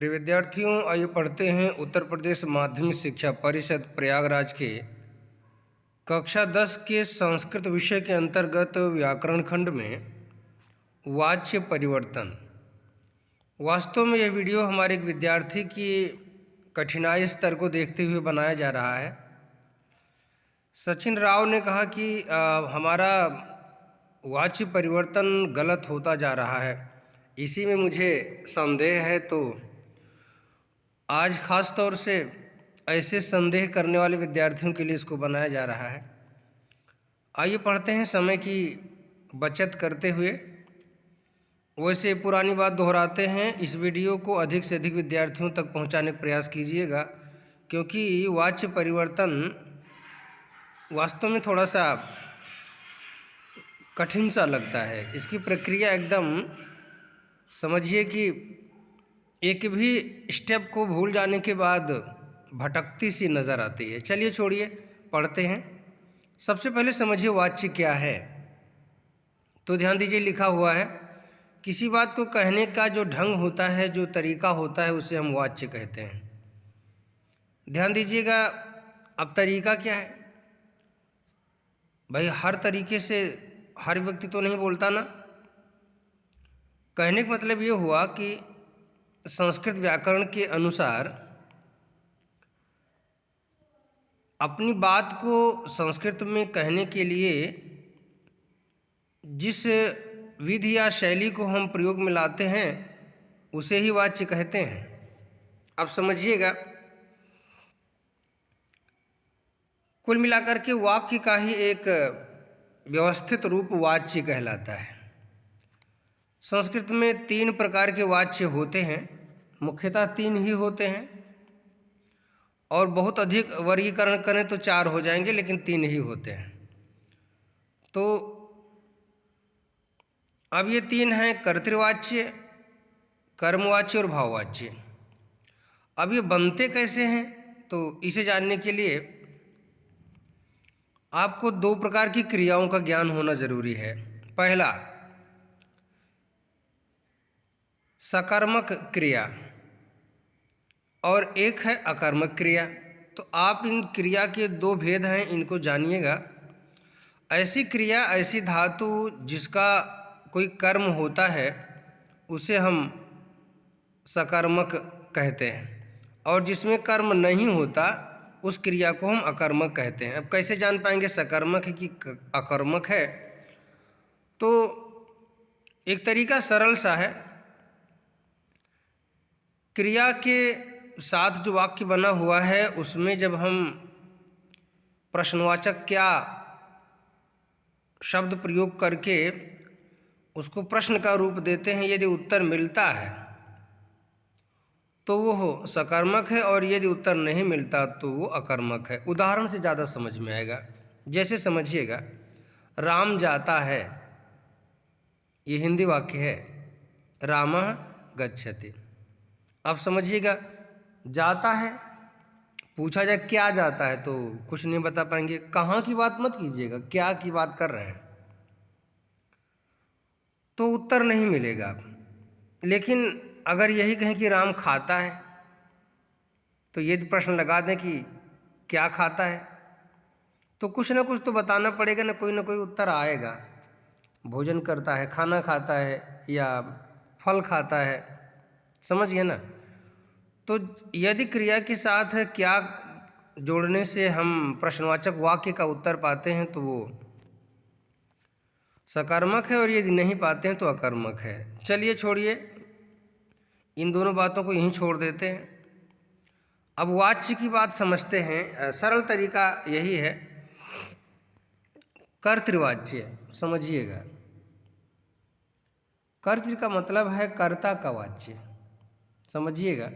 प्रिय विद्यार्थियों, आइए पढ़ते हैं उत्तर प्रदेश माध्यमिक शिक्षा परिषद प्रयागराज के कक्षा 10 के संस्कृत विषय के अंतर्गत व्याकरण खंड में वाच्य परिवर्तन। वास्तव में यह वीडियो हमारे एक विद्यार्थी की कठिनाई स्तर को देखते हुए बनाया जा रहा है। सचिन राव ने कहा कि हमारा वाच्य परिवर्तन गलत होता जा रहा है, इसी में मुझे संदेह है। तो आज ख़ास तौर से ऐसे संदेह करने वाले विद्यार्थियों के लिए इसको बनाया जा रहा है। आइए पढ़ते हैं समय की बचत करते हुए। वैसे पुरानी बात दोहराते हैं, इस वीडियो को अधिक से अधिक विद्यार्थियों तक पहुंचाने का प्रयास कीजिएगा, क्योंकि वाच्य परिवर्तन वास्तव में थोड़ा सा कठिन सा लगता है। इसकी प्रक्रिया एकदम समझिए कि एक भी स्टेप को भूल जाने के बाद भटकती सी नज़र आती है। चलिए छोड़िए, पढ़ते हैं। सबसे पहले समझिए वाच्य क्या है। तो ध्यान दीजिए, लिखा हुआ है किसी बात को कहने का जो ढंग होता है, जो तरीका होता है, उसे हम वाच्य कहते हैं। ध्यान दीजिएगा, अब तरीका क्या है भाई? हर तरीके से हर व्यक्ति तो नहीं बोलता ना। कहने का मतलब ये हुआ कि संस्कृत व्याकरण के अनुसार अपनी बात को संस्कृत में कहने के लिए जिस विधि या शैली को हम प्रयोग में लाते हैं उसे ही वाच्य कहते हैं। अब समझिएगा, कुल मिलाकर के वाक्य का ही एक व्यवस्थित रूप वाच्य कहलाता है। संस्कृत में 3 प्रकार के वाच्य होते हैं, मुख्यतः 3 ही होते हैं, और बहुत अधिक वर्गीकरण करें तो 4 हो जाएंगे, लेकिन 3 ही होते हैं। तो अब ये 3 हैं, कर्तृवाच्य, कर्मवाच्य और भाववाच्य। अब ये बनते कैसे हैं, तो इसे जानने के लिए आपको 2 प्रकार की क्रियाओं का ज्ञान होना जरूरी है। पहला, सकर्मक क्रिया, और एक है अकर्मक क्रिया। तो आप इन क्रिया के 2 भेद हैं, इनको जानिएगा। ऐसी क्रिया, ऐसी धातु जिसका कोई कर्म होता है उसे हम सकर्मक कहते हैं, और जिसमें कर्म नहीं होता उस क्रिया को हम अकर्मक कहते हैं। अब कैसे जान पाएंगे सकर्मक है कि अकर्मक है? तो एक तरीका सरल सा है। क्रिया के साथ जो वाक्य बना हुआ है उसमें जब हम प्रश्नवाचक क्या शब्द प्रयोग करके उसको प्रश्न का रूप देते हैं, यदि उत्तर मिलता है तो वो सकर्मक है, और यदि उत्तर नहीं मिलता तो वो अकर्मक है। उदाहरण से ज़्यादा समझ में आएगा। जैसे समझिएगा, राम जाता है, ये हिंदी वाक्य है, रामः गच्छति। अब समझिएगा, जाता है, पूछा जाए क्या जाता है तो कुछ नहीं बता पाएंगे। कहाँ की बात मत कीजिएगा, क्या की बात कर रहे हैं, तो उत्तर नहीं मिलेगा। लेकिन अगर यही कहें कि राम खाता है, तो यदि प्रश्न लगा दें कि क्या खाता है, तो कुछ ना कुछ तो बताना पड़ेगा, ना कोई उत्तर आएगा। भोजन करता है, खाना खाता है, या फल खाता है, समझ गए ना। तो यदि क्रिया के साथ क्या जोड़ने से हम प्रश्नवाचक वाक्य का उत्तर पाते हैं तो वो सकर्मक है, और यदि नहीं पाते हैं तो अकर्मक है। चलिए छोड़िए, इन दोनों बातों को यहीं छोड़ देते हैं। अब वाच्य की बात समझते हैं। सरल तरीका यही है, कर्तृवाच्य समझिएगा। कर्तृ का मतलब है कर्ता का वाच्य। समझिएगा,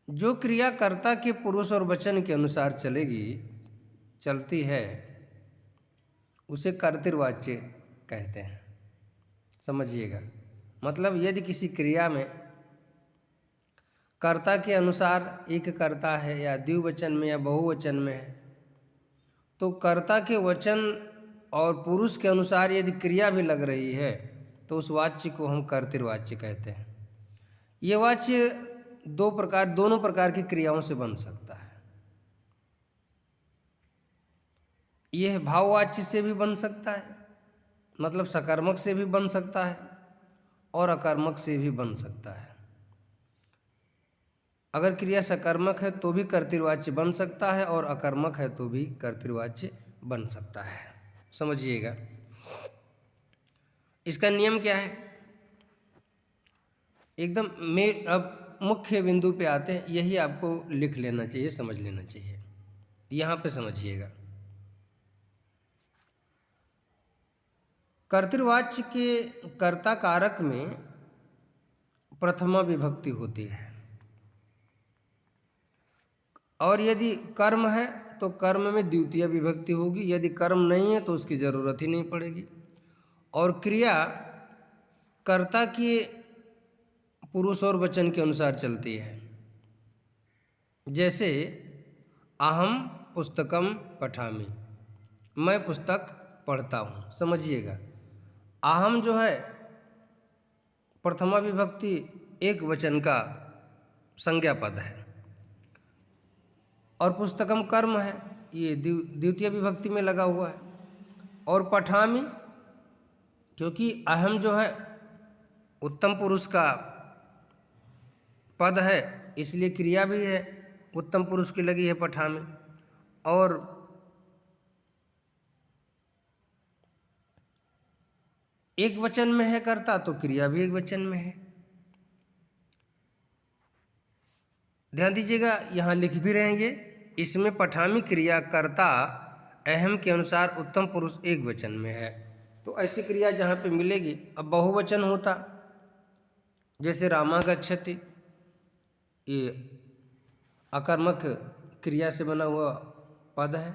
जो क्रिया कर्ता के पुरुष और वचन के अनुसार चलती है उसे कर्तृवाच्य कहते हैं। समझिएगा, मतलब यदि किसी क्रिया में कर्ता के अनुसार एक कर्ता है, या द्विवचन में या बहुवचन में है, तो कर्ता के वचन और पुरुष के अनुसार यदि क्रिया भी लग रही है तो उस वाच्य को हम कर्तृवाच्य कहते हैं। ये वाच्य दोनों प्रकार की क्रियाओं से बन सकता है। यह भाववाच्य से भी बन सकता है, मतलब सकर्मक से भी बन सकता है और अकर्मक से भी बन सकता है। अगर क्रिया सकर्मक है तो भी कर्तृवाच्य बन सकता है और अकर्मक है तो भी कर्तृवाच्य बन सकता है। समझिएगा इसका नियम क्या है। एकदम में अब मुख्य बिंदु पे आते हैं, यही आपको लिख लेना चाहिए, समझ लेना चाहिए। यहाँ पे समझिएगा, कर्तृवाच्य के कर्ता कारक में प्रथमा विभक्ति होती है, और यदि कर्म है तो कर्म में द्वितीय विभक्ति होगी, यदि कर्म नहीं है तो उसकी ज़रूरत ही नहीं पड़ेगी। और क्रिया कर्ता के पुरुष और वचन के अनुसार चलती है। जैसे अहम पुस्तकम पठामि, मैं पुस्तक पढ़ता हूँ। समझिएगा, अहम जो है प्रथमा विभक्ति एक वचन का संज्ञा पद है, और पुस्तकम कर्म है, ये द्वितीय विभक्ति में लगा हुआ है। और पठामि, क्योंकि अहम जो है उत्तम पुरुष का पद है, इसलिए क्रिया भी है उत्तम पुरुष की लगी है पठामि। और एक वचन में है कर्ता तो क्रिया भी एक वचन में है। ध्यान दीजिएगा, यहाँ लिख भी रहेंगे, इसमें पठामी क्रिया कर्ता अहम के अनुसार उत्तम पुरुष एक वचन में है। तो ऐसी क्रिया जहाँ पे मिलेगी, अब बहुवचन होता जैसे रामा गच्छति, ये अकर्मक क्रिया से बना हुआ पद है।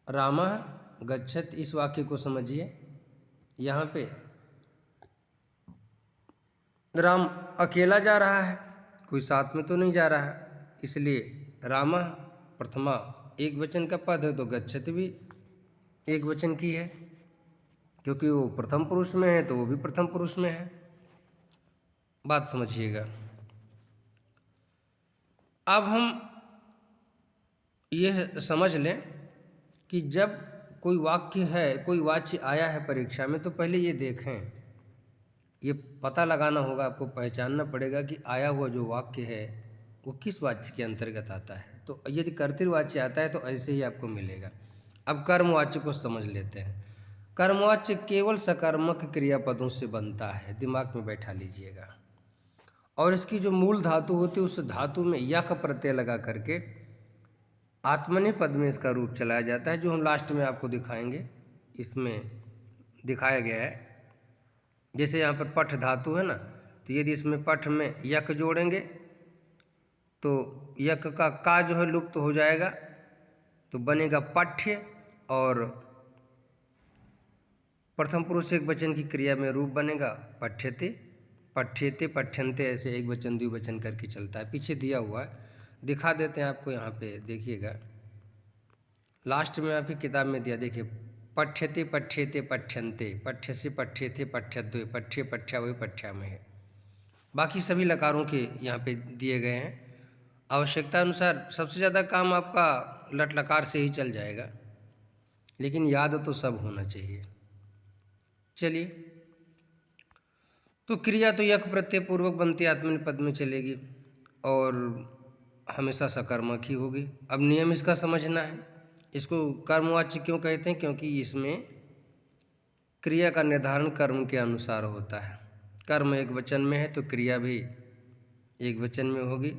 रामा गच्छति, इस वाक्य को समझिए, यहाँ पे राम अकेला जा रहा है, कोई साथ में तो नहीं जा रहा है, इसलिए रामा प्रथमा एक वचन का पद है तो गच्छति भी एक वचन की है, क्योंकि वो प्रथम पुरुष में है तो वो भी प्रथम पुरुष में है। बात समझिएगा। अब हम यह समझ लें कि जब कोई वाक्य है, कोई वाच्य आया है परीक्षा में, तो पहले ये देखें, ये पता लगाना होगा, आपको पहचानना पड़ेगा कि आया हुआ जो वाक्य है वो किस वाच्य के अंतर्गत आता है। तो यदि कर्तृवाच्य आता है तो ऐसे ही आपको मिलेगा। अब कर्मवाच्य को समझ लेते हैं। कर्मवाच्य केवल सकर्मक क्रियापदों से बनता है, दिमाग में बैठा लीजिएगा। और इसकी जो मूल धातु होती है, उस धातु में यक प्रत्यय लगा करके आत्मनेय पद में इसका रूप चलाया जाता है, जो हम लास्ट में आपको दिखाएंगे। इसमें दिखाया गया है, जैसे यहाँ पर पठ धातु है ना, तो यदि इसमें पठ में यक जोड़ेंगे तो यक का जो है लुप्त हो जाएगा, तो बनेगा पठ्य, और प्रथम पुरुष एक वचन की क्रिया में रूप बनेगा पठ्यते, पठ्यते, पठ्यन्ते, ऐसे एक वचन द्विवचन करके चलता है। पीछे दिया हुआ है, दिखा देते हैं आपको, यहाँ पे देखिएगा, लास्ट में आपकी किताब में दिया, देखिए, पठ्यते पठ्यते पठ्यन्ते, पठ्य से पठ्यते पठ्यद्वय, पठ्य पठ्या वही पठ्या में है। बाकी सभी लकारों के यहाँ पे दिए गए हैं। आवश्यकता अनुसार सबसे ज़्यादा काम आपका लट लकार से ही चल जाएगा, लेकिन याद तो सब होना चाहिए। चलिए, तो क्रिया तो यक प्रत्यय पूर्वक बनती आत्मनेय पद में चलेगी और हमेशा सकर्मक ही होगी। अब नियम इसका समझना है। इसको कर्मवाच्य क्यों कहते हैं? क्योंकि इसमें क्रिया का निर्धारण कर्म के अनुसार होता है। कर्म एक वचन में है तो क्रिया भी एक वचन में होगी,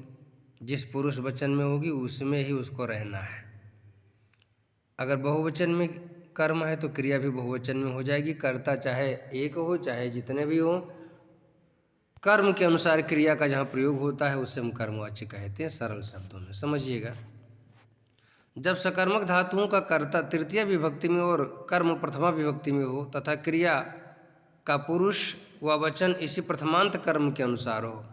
जिस पुरुष वचन में होगी उसमें ही उसको रहना है। अगर बहुवचन में कर्म है तो क्रिया भी बहुवचन में हो जाएगी। कर्ता चाहे एक हो चाहे जितने भी हो, कर्म के अनुसार क्रिया का जहाँ प्रयोग होता है उसे हम कर्मवाच्य कहते हैं, सरल शब्दों में समझिएगा। जब सकर्मक धातुओं का कर्ता तृतीय विभक्ति में और कर्म प्रथमा विभक्ति में हो तथा क्रिया का पुरुष व वचन इसी प्रथमांत कर्म के अनुसार हो,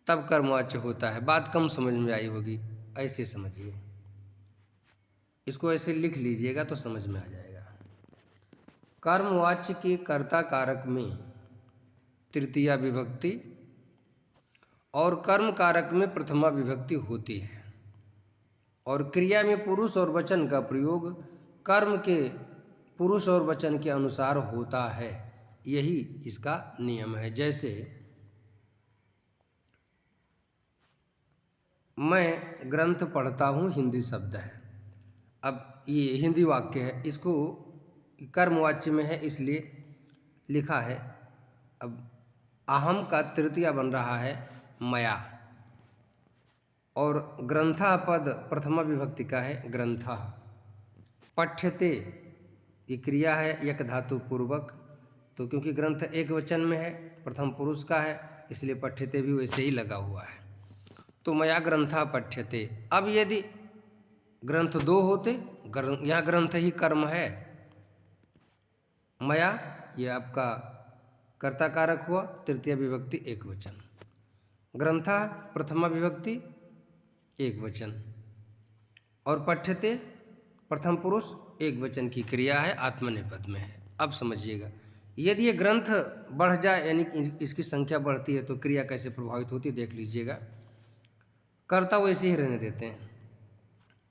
तब कर्मवाच्य होता है। बात कम समझ में आई होगी, ऐसे समझिए, इसको ऐसे लिख लीजिएगा तो समझ में आ जाएगा। कर्मवाच्य के कर्ता कारक में तृतीया विभक्ति और कर्म कारक में प्रथमा विभक्ति होती है और क्रिया में पुरुष और वचन का प्रयोग कर्म के पुरुष और वचन के अनुसार होता है। यही इसका नियम है। जैसे मैं ग्रंथ पढ़ता हूँ, हिंदी शब्द है। अब ये हिंदी वाक्य है, इसको कर्मवाच्य में है इसलिए लिखा है। अब अहम का तृतीया बन रहा है मया और ग्रंथा पद प्रथमा विभक्ति का है ग्रंथः। पठ्यते ये क्रिया है यक धातु पूर्वक, तो क्योंकि ग्रंथ एक वचन में है, प्रथम पुरुष का है, इसलिए पठ्यते भी वैसे ही लगा हुआ है। तो मया ग्रंथा पठ्यते। अब यदि ग्रंथ दो होते, यह ग्रंथ ही कर्म है, मया ये आपका कर्ता कारक हुआ, तृतीय विभक्ति एक वचन, ग्रंथा प्रथमा विभक्ति एक वचन और पठ्यते प्रथम पुरुष एक वचन की क्रिया है, आत्मनेपद में है। अब समझिएगा, यदि ये ग्रंथ बढ़ जाए यानी इसकी संख्या बढ़ती है तो क्रिया कैसे प्रभावित होती है देख लीजिएगा। कर्ता वैसे ही रहने देते हैं।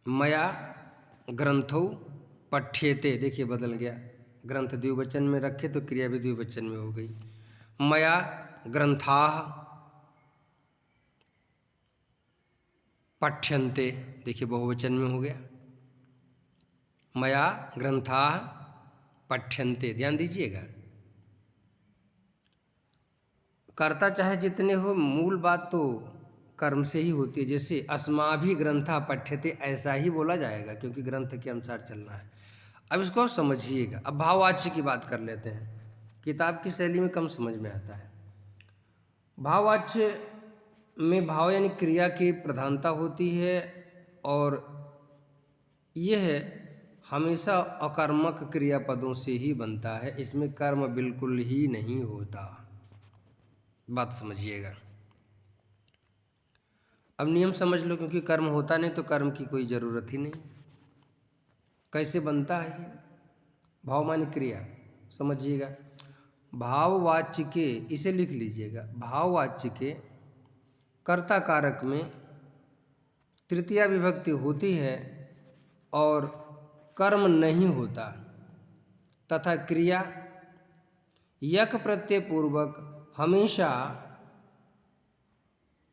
मया ग्रंथौ पठ्येते, देखिए बदल गया, ग्रंथ द्विवचन में रखे तो क्रिया भी द्विवचन में हो गई। मया ग्रंथाः पठ्यन्ते, देखिए बहुवचन में हो गया। मया ग्रंथाः पठ्यन्ते, ध्यान दीजिएगा। कर्ता चाहे जितने हो, मूल बात तो कर्म से ही होती है। जैसे अस्माभि ग्रंथा पठ्यते, ऐसा ही बोला जाएगा क्योंकि ग्रंथ के अनुसार चलना है। अब इसको समझिएगा। अब भाववाच्य की बात कर लेते हैं, किताब की शैली में कम समझ में आता है। भाववाच्य में भाव यानी क्रिया की प्रधानता होती है और यह हमेशा अकर्मक क्रियापदों से ही बनता है, इसमें कर्म बिल्कुल ही नहीं होता। बात समझिएगा। अब नियम समझ लो, क्योंकि कर्म होता नहीं तो कर्म की कोई ज़रूरत ही नहीं। कैसे बनता है ये? भाव माने क्रिया, समझिएगा। भाववाच्य के, इसे लिख लीजिएगा, भाववाच्य के कर्ता कारक में तृतीया विभक्ति होती है और कर्म नहीं होता तथा क्रिया यक प्रत्यय पूर्वक हमेशा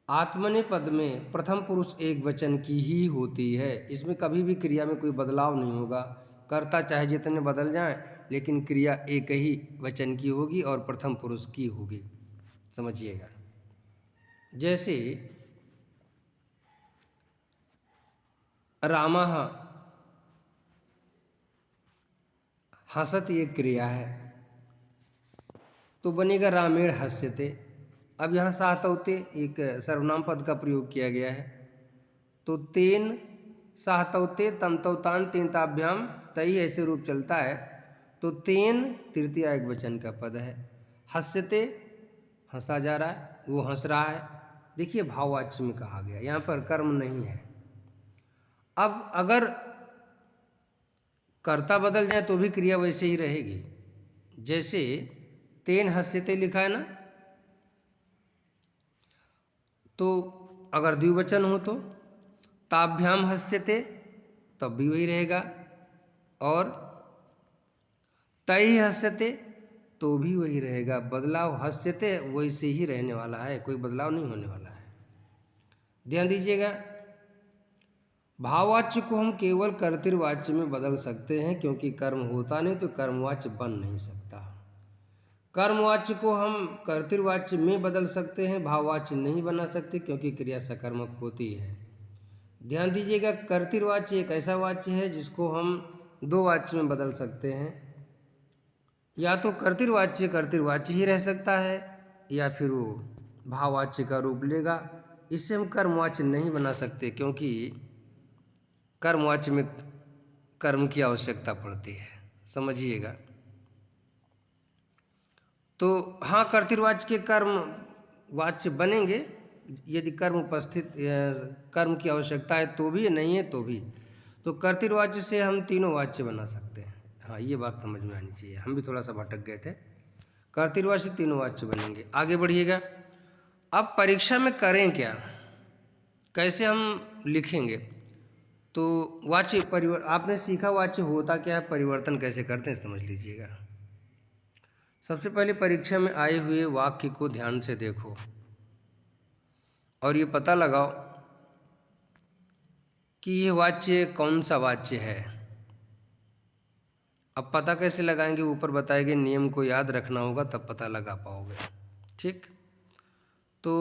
आत्मनेपद में प्रथम पुरुष एक वचन की ही होती है। इसमें कभी भी क्रिया में कोई बदलाव नहीं होगा। कर्ता चाहे जितने बदल जाएं, लेकिन क्रिया एक ही वचन की होगी और प्रथम पुरुष की होगी, समझिएगा। जैसे रामः हसत, ये क्रिया है तो बनेगा रामेण हस्यते। अब यहाँ साहतौते एक सर्वनाम पद का प्रयोग किया गया है, तो तेन साहतौते तमतौतान तेनताभ्याम तई ऐसे रूप चलता है। तो तेन तृतीय एक वचन का पद है। हस्यते हंसा जा रहा है, वो हंस रहा है। देखिए भाववाच्य में कहा गया, यहाँ पर कर्म नहीं है। अब अगर कर्ता बदल जाए तो भी क्रिया वैसे ही रहेगी। जैसे तेन हस्यते लिखा है ना, तो अगर द्विवचन हो तो ताभ्याम हस्यते, तब भी वही रहेगा, और तई हस्यते तो भी वही रहेगा। बदलाव हस्यते वैसे ही रहने वाला है, कोई बदलाव नहीं होने वाला है। ध्यान दीजिएगा। भाववाच्य को हम केवल कर्तृवाच्य में बदल सकते हैं, क्योंकि कर्म होता नहीं तो कर्मवाच्य बन नहीं सकता। कर्मवाच्य को हम कर्तृवाच्य में बदल सकते हैं, भाववाच्य नहीं बना सकते क्योंकि क्रिया सकर्मक होती है। ध्यान दीजिएगा, कर्तृवाच्य एक ऐसा वाच्य है जिसको हम दो वाच्य में बदल सकते हैं। या तो कर्तृवाच्य ही रह सकता है, या फिर वो भाववाच्य का रूप लेगा। इससे हम कर्मवाच्य नहीं बना सकते, क्योंकि कर्मवाच्य में कर्म की आवश्यकता पड़ती है, समझिएगा। तो हाँ, कर्तृवाच्य के कर्म वाच्य बनेंगे यदि कर्म उपस्थित, कर्म की आवश्यकता है तो भी, नहीं है तो भी। तो कर्तृवाच्य से हम तीनों वाच्य बना सकते हैं। हाँ, ये बात समझ में आनी चाहिए, हम भी थोड़ा सा भटक गए थे। कर्तृवाच्य तीनों वाच्य बनेंगे। आगे बढ़िएगा। अब परीक्षा में करें क्या, कैसे हम लिखेंगे? तो वाच्य परिवर्तन आपने सीखा, वाच्य होता क्या है, परिवर्तन कैसे करते हैं, समझ लीजिएगा। सबसे पहले परीक्षा में आए हुए वाक्य को ध्यान से देखो और ये पता लगाओ कि ये वाच्य कौन सा वाच्य है। अब पता कैसे लगाएंगे, ऊपर बताए गए नियम को याद रखना होगा, तब पता लगा पाओगे। ठीक, तो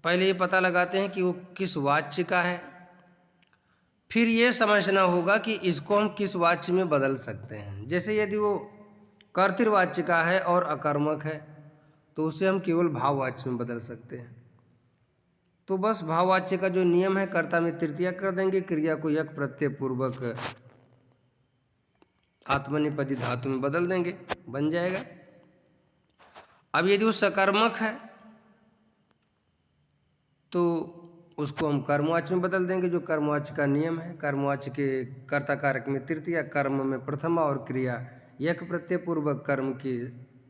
पहले ये पता लगाते हैं कि वो किस वाच्य का है, फिर ये समझना होगा कि इसको हम किस वाच्य में बदल सकते हैं। जैसे यदि वो कर्तृवाच्य का है और अकर्मक है तो उसे हम केवल भाववाच्य में बदल सकते हैं। तो बस भाववाच्य का जो नियम है, कर्ता में तृतीया कर देंगे, क्रिया को यक प्रत्यय पूर्वक आत्मनेपदी धातु में बदल देंगे, बन जाएगा। अब यदि वो सकर्मक है तो उसको हम कर्मवाच्य में बदल देंगे, जो कर्मवाच्य का नियम है। कर्मवाच्य के कर्ता कारक में तृतीया, कर्म में प्रथमा और क्रिया यक प्रत्यय पूर्वक कर्म के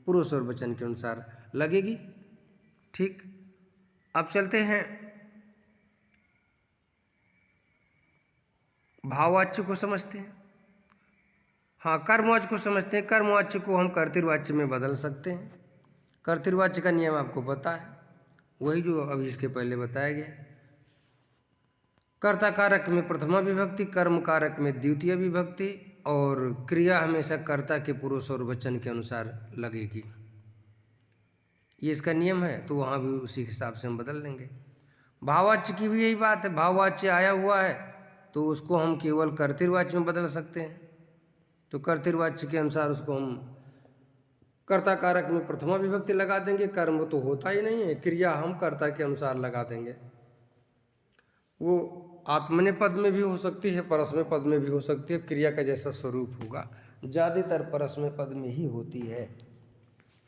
पुरुष और वचन के अनुसार लगेगी। ठीक, अब चलते हैं भाववाच्य को समझते हैं। हाँ, कर्मवाच्य को समझते हैं। कर्मवाच्य को हम कर्तृवाच्य में बदल सकते हैं। कर्तृवाच्य का नियम आपको पता है, वही जो अभी इसके पहले बताया गया। कर्ता कारक में प्रथमा विभक्ति, कर्म कारक में द्वितीय विभक्ति और क्रिया हमेशा कर्ता के पुरुष और वचन के अनुसार लगेगी। ये इसका नियम है, तो वहाँ भी उसी हिसाब से हम बदल लेंगे। भाववाच्य की भी यही बात है। भाववाच्य आया हुआ है तो उसको हम केवल कर्तृवाच्य में बदल सकते हैं। तो कर्तृवाच्य के अनुसार उसको हम कर्ता कारक में प्रथमा विभक्ति लगा देंगे। कर्म तो होता ही नहीं है, क्रिया हम कर्ता के अनुसार लगा देंगे। वो आत्मनेपद में भी हो सकती है, परस्मै पद में भी हो सकती है, क्रिया का जैसा स्वरूप होगा। ज़्यादातर परस्मै पद में ही होती है।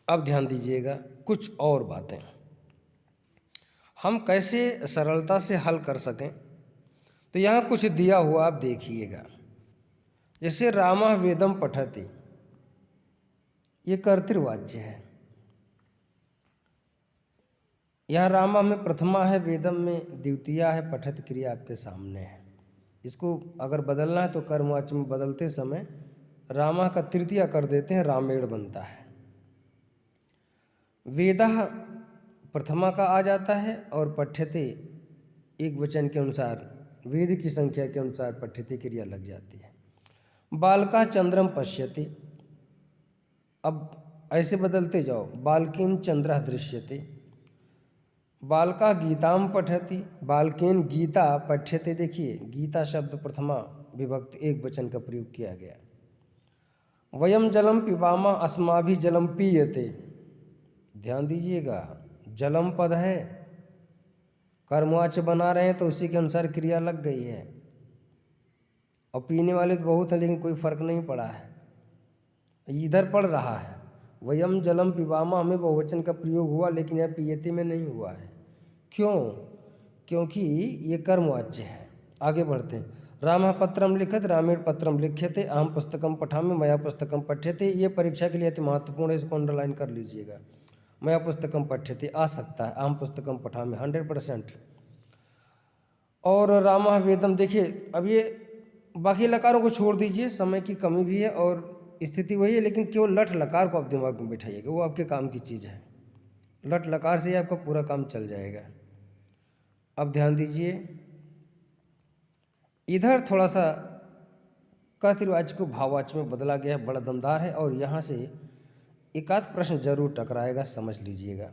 अब ध्यान दीजिएगा कुछ और बातें हम कैसे सरलता से हल कर सकें। तो यहाँ कुछ दिया हुआ आप देखिएगा। जैसे रामः वेदम पठति, ये कर्तृवाच्य है। यहाँ रामा में प्रथमा है, वेदम में द्वितीया है, पठत क्रिया आपके सामने है। इसको अगर बदलना है तो कर्मवाच्य में बदलते समय रामा का तृतीया कर देते हैं, रामेण बनता है। वेदः प्रथमा का आ जाता है और पठ्यते एक वचन के अनुसार, वेद की संख्या के अनुसार पठ्यते क्रिया लग जाती है। बालका चंद्रम पश्यति, अब ऐसे बदलते जाओ, बालकेन चंद्रः दृश्यते। बालका गीताम पठति, बालकेन गीता पठ्यते। देखिए गीता शब्द प्रथमा विभक्त एक वचन का प्रयोग किया गया। वयम जलम पिबामा, अस्माभि जलम पीयते। ध्यान दीजिएगा, जलम पद है, कर्मवाच्य बना रहे हैं तो उसी के अनुसार क्रिया लग गई है। और पीने वाले तो बहुत हैं लेकिन कोई फर्क नहीं पड़ा है, इधर पड़ रहा है। वयम जलम पिबामा हमें बहुवचन का प्रयोग हुआ, लेकिन यह पीयते में नहीं हुआ है। क्यों? क्योंकि ये कर्मवाच्य है। आगे बढ़ते हैं। रामः पत्रम लिखत, रामेण पत्रम लिख्यते, अहम पुस्तकम पठामि, मया पुस्तकम पठ्यते। ये परीक्षा के लिए अति महत्वपूर्ण है, इसको अंडरलाइन कर लीजिएगा। मया पुस्तकम पठ्यते आ सकता है, अहम पुस्तकम पठामि 100%। और रामः वेदम, देखिए अब ये बाकी लकारों को छोड़ दीजिए, समय की कमी भी है और स्थिति वही है, लेकिन केवल लट लकार को आप दिमाग में बैठाइएगा, वो आपके काम की चीज़ है। लट लकार से ही आपका पूरा काम चल जाएगा। अब ध्यान दीजिए, इधर थोड़ा सा कर्तृवाच्य को भाववाच्य में बदला गया है, बड़ा दमदार है। और यहाँ से एक आध प्रश्न जरूर टकराएगा, समझ लीजिएगा।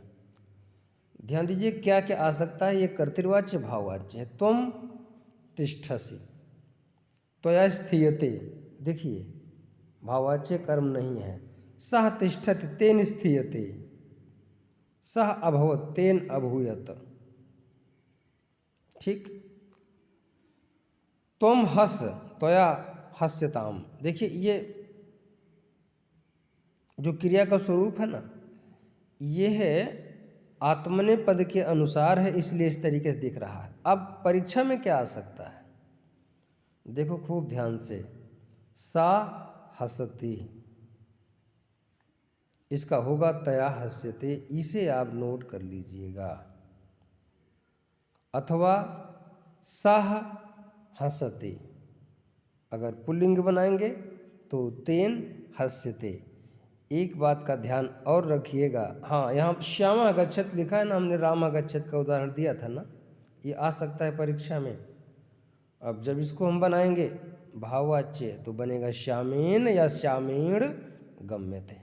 ध्यान दीजिए क्या क्या आ सकता है। ये कर्तृवाच्य भाववाच्य है। त्वम तिष्ठसि, त्वया स्थीयते, देखिए भाववाच्य कर्म नहीं है। सह तिष्ठति तेन स्थीयते, सह अभवत तेन अभूयत। ठीक। त्वम हस, त्वया हस्यताम, देखिए ये जो क्रिया का स्वरूप है ना, ये है आत्मनेपद के अनुसार है, इसलिए इस तरीके से दिख रहा है। अब परीक्षा में क्या आ सकता है, देखो खूब ध्यान से। सा हसती, इसका होगा तया हस्यते, इसे आप नोट कर लीजिएगा। अथवा सह हसते, अगर पुल्लिंग बनाएंगे तो तेन हस्यते। एक बात का ध्यान और रखिएगा, हाँ यहाँ श्यामा गच्छत लिखा है ना, हमने रामा गच्छत का उदाहरण दिया था ना, ये आ सकता है परीक्षा में। अब जब इसको हम बनाएंगे भाववाच्य तो बनेगा श्यामेन या श्यामेण गम्यते।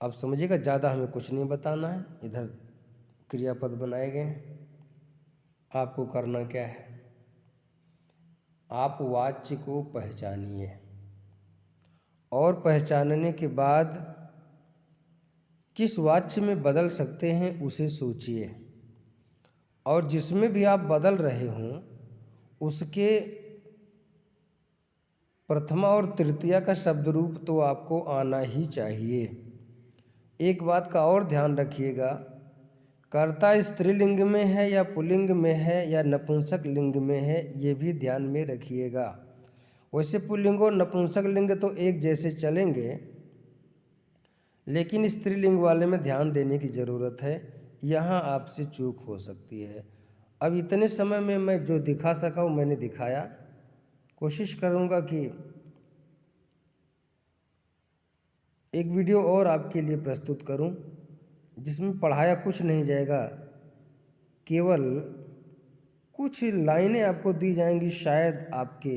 अब समझिएगा, ज़्यादा हमें कुछ नहीं बताना है, इधर क्रियापद बनाए गए हैं। आपको करना क्या है, आप वाच्य को पहचानिए और पहचानने के बाद किस वाच्य में बदल सकते हैं उसे सोचिए, और जिसमें भी आप बदल रहे हों उसके प्रथमा और तृतीया का शब्द रूप तो आपको आना ही चाहिए। एक बात का और ध्यान रखिएगा, कर्ता स्त्रीलिंग में है या पुल्लिंग में है या नपुंसक लिंग में है, ये भी ध्यान में रखिएगा। वैसे पुल्लिंग और नपुंसक लिंग तो एक जैसे चलेंगे, लेकिन स्त्रीलिंग वाले में ध्यान देने की ज़रूरत है, यहाँ आपसे चूक हो सकती है। अब इतने समय में मैं जो दिखा सका हूँ मैंने दिखाया, कोशिश करूँगा कि एक वीडियो और आपके लिए प्रस्तुत करूं जिसमें पढ़ाया कुछ नहीं जाएगा, केवल कुछ लाइनें आपको दी जाएंगी, शायद आपके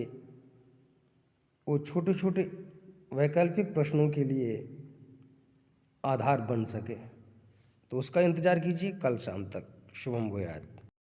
वो छोटे छोटे वैकल्पिक प्रश्नों के लिए आधार बन सके। तो उसका इंतज़ार कीजिए कल शाम तक। शुभम भूयात्।